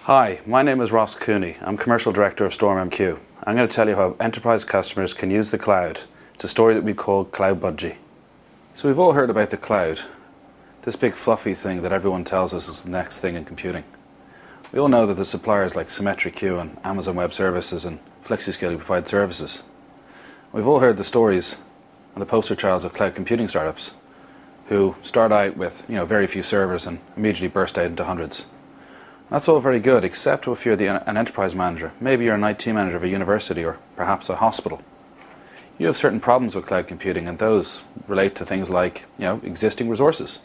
Hi, my name is Cooney. I'm Commercial Director of StormMQ. I'm going to tell you how enterprise customers can use the cloud. It's a story that we call Cloud Bungee. So we've all heard about the cloud, this big fluffy thing that everyone tells us is the next thing in computing. We all know that the suppliers like SymmetriQ and Amazon Web Services and FlexiScale provide services. We've all heard the stories and the poster childs of cloud computing startups who start out with very few servers and immediately burst out into hundreds. That's all very good, except if you're an enterprise manager. Maybe you're an IT manager of a university or perhaps a hospital. You have certain problems with cloud computing, and those relate to things like existing resources.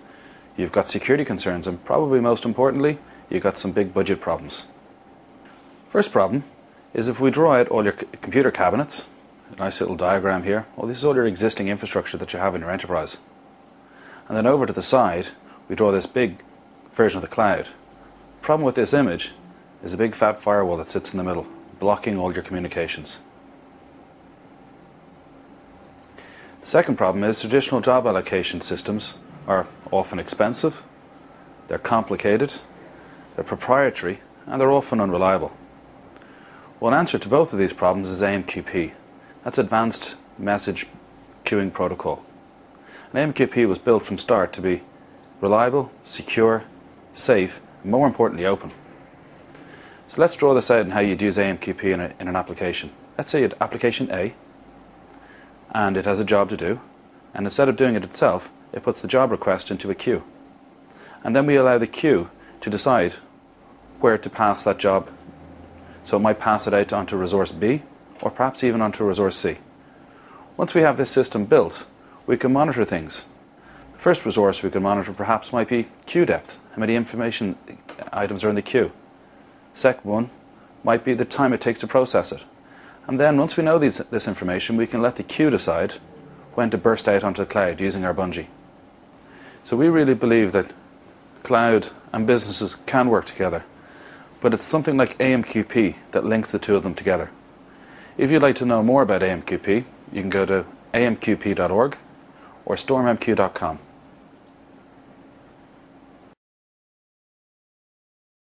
You've got security concerns, and probably most importantly, you've got some big budget problems. First problem is if we draw out all your computer cabinets, a nice little diagram here. Well, this is all your existing infrastructure that you have in your enterprise. And then over to the side, we draw this big version of the cloud. The problem with this image is a big fat firewall that sits in the middle, blocking all your communications. The second problem is traditional job allocation systems are often expensive, they're complicated, they're proprietary, and they're often unreliable. Well, an answer to both of these problems is AMQP. That's Advanced Message Queuing Protocol. And AMQP was built from start to be reliable, secure, safe, and more importantly open. So let's draw this out and how you'd use AMQP in an application. Let's say you had application A, and it has a job to do, and instead of doing it itself, it puts the job request into a queue. And then we allow the queue to decide where to pass that job. So it might pass it out onto resource B, or perhaps even onto resource C. Once we have this system built, we can monitor things. The first resource we can monitor perhaps might be queue depth, how many information items are in the queue. Second one might be the time it takes to process it. And then once we know this information, we can let the queue decide when to burst out onto the cloud using our Bungee. So we really believe that cloud and businesses can work together, but it's something like AMQP that links the two of them together. If you'd like to know more about AMQP, you can go to amqp.org or stormmq.com.